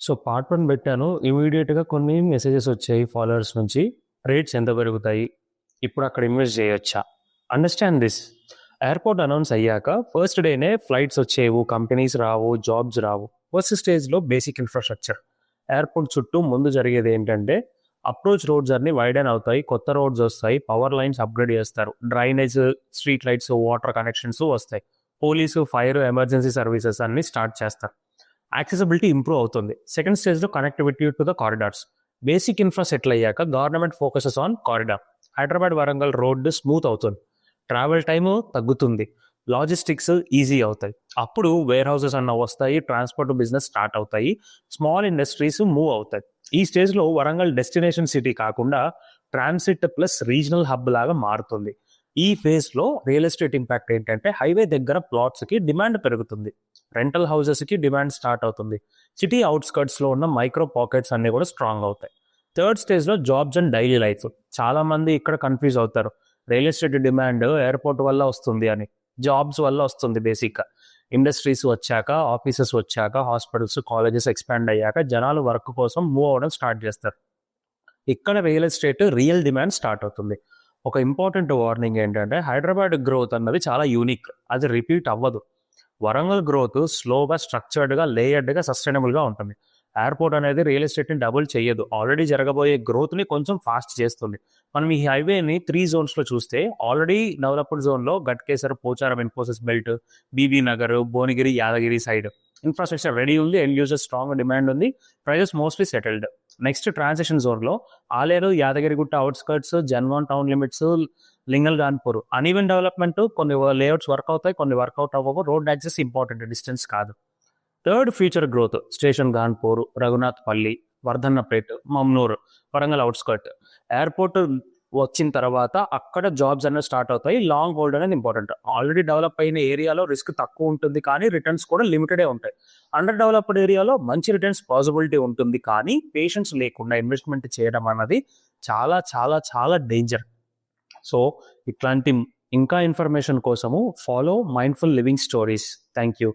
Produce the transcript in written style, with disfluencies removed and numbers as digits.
So part 1 పెట్టాను. ఇమ్మీడియేట్‌గా కొన్ని మెసేజెస్ వచ్చాయి ఫాలోవర్స్ నుంచి. రేట్స్ ఎంత పెరుగుతాయి? ఇప్పుడు అక్కడ ఇన్వెస్ట్ చేయొచ్చా? Understand this. ఎయిర్‌పోర్ట్ అనౌన్స్ అయ్యాక ఫస్ట్ డేనే ఫ్లైట్స్ వచ్చేవు, కంపెనీస్ రావు, జాబ్స్ రావు. ఫస్ట్ స్టేజ్‌లో బేసిక్ ఇన్‌ఫ్రాస్ట్రక్చర్. ఎయిర్‌పోర్ట్ చుట్టూ ముందు జరిగేది ఏంటంటే అప్రోచ్ రోడ్స్ అన్నీ వైడెన్ అవుతాయి. కొత్త రోడ్స్ వస్తాయి. పవర్ లైన్స్ అప్‌గ్రేడ్ చేస్తారు. Drainage, street lights, water connections వస్తాయి. పోలీసు, ఫైర్, ఎమర్జెన్సీ సర్వీసెస్ అన్నీ స్టార్ట్ చేస్తారు. యాక్సెసిబిలిటీ ఇంప్రూవ్ అవుతుంది. సెకండ్ స్టేజ్లో connectivity to the corridors. Basic infra settle అయ్యాక government focuses on corridor. Hyderabad Warangal road smooth అవుతుంది. ట్రావెల్ టైము తగ్గుతుంది. Logistics easy అవుతాయి. అప్పుడు వేర్ హౌసెస్ అన్న వస్తాయి. ట్రాన్స్పోర్ట్ బిజినెస్ స్టార్ట్ అవుతాయి. స్మాల్ ఇండస్ట్రీస్ మూవ్ అవుతాయి. ఈ స్టేజ్లో వరంగల్ డెస్టినేషన్ సిటీ కాకుండా ట్రాన్సిట్ ప్లస్ రీజనల్ హబ్ లాగా మారుతుంది. ఈ ఫేజ్లో రియల్ ఎస్టేట్ ఇంపాక్ట్ ఏంటంటే హైవే దగ్గర ప్లాట్స్కి డిమాండ్ పెరుగుతుంది. రెంటల్ హౌసెస్కి డిమాండ్ స్టార్ట్ అవుతుంది. సిటీ అవుట్స్కర్ట్స్లో ఉన్న మైక్రో పాకెట్స్ అన్నీ కూడా స్ట్రాంగ్ అవుతాయి. థర్డ్ స్టేజ్లో జాబ్స్ అండ్ డైలీ లైఫ్. చాలామంది ఇక్కడ కన్ఫ్యూజ్ అవుతారు. రియల్ ఎస్టేట్ డిమాండ్ ఎయిర్పోర్ట్ వల్ల వస్తుంది అని. జాబ్స్ వల్ల వస్తుంది బేసిక్గా. ఇండస్ట్రీస్ వచ్చాక, ఆఫీసెస్ వచ్చాక, హాస్పిటల్స్, కాలేజెస్ ఎక్స్పాండ్ అయ్యాక జనాలు వర్క్ కోసం మూవ్ అవ్వడం స్టార్ట్ చేస్తారు. ఇక్కడ real estate real demand start అవుతుంది. ఒక ఇంపార్టెంట్ వార్నింగ్ ఏంటంటే హైదరాబాద్ గ్రోత్ అన్నది చాలా యూనిక్. అది రిపీట్ అవ్వదు. వరంగల్ గ్రోత్ స్లోగా, స్ట్రక్చర్డ్గా, లేయర్డ్గా, సస్టైనబుల్గా ఉంటుంది. ఎయిర్పోర్ట్ అనేది రియల్ ఎస్టేట్ని డబుల్ చేయదు. ఆల్రెడీ జరగబోయే గ్రోత్ని కొంచెం ఫాస్ట్ చేస్తుంది. మనం ఈ హైవేని 3 జోన్స్లో చూస్తే ఆల్రెడీ డెవలప్డ్ జోన్లో Ghatkesar, Pocharam, Infosys belt, Bibinagar, Bhuvanagiri, Yadagiri side infrastructure ready ఉంది. ఎండ్ యూజర్ స్ట్రాంగ్ డిమాండ్ ఉంది. Prices mostly settled. Next transition జోన్లో Aler, Yadagirigutta outskirts, Jangaon town limits, Lingala Ghanpur. Uneven development. కొన్ని లేఅవుట్స్ వర్క్ అవుతాయి, కొన్ని వర్కౌట్ అవ్వవు. రోడ్ యాక్సెస్ ఇంపార్టెంట్, డిస్టెన్స్ కాదు. Third future growth station Ghanpur, Raghunathpalli, Wardhannapet, Mamnoor, Warangal outskirt. Airport వచ్చిన తర్వాత అక్కడ జాబ్స్ అనేవి స్టార్ట్ అవుతాయి. లాంగ్ హోల్డ్ అనేది ఇంపార్టెంట్. ఆల్రెడీ డెవలప్ అయిన ఏరియాలో రిస్క్ తక్కువ ఉంటుంది, కానీ రిటర్న్స్ కూడా లిమిటెడే ఉంటాయి. అండర్ డెవలప్డ్ ఏరియాలో మంచి రిటర్న్స్ పాసిబిలిటీ ఉంటుంది, కానీ పేషెన్స్ లేకుండా ఇన్వెస్ట్మెంట్ చేయడం అన్నది చాలా చాలా చాలా డేంజర్. సో ఇట్లాంటి ఇంకా ఇన్ఫర్మేషన్ కోసము follow mindful living stories. Thank you.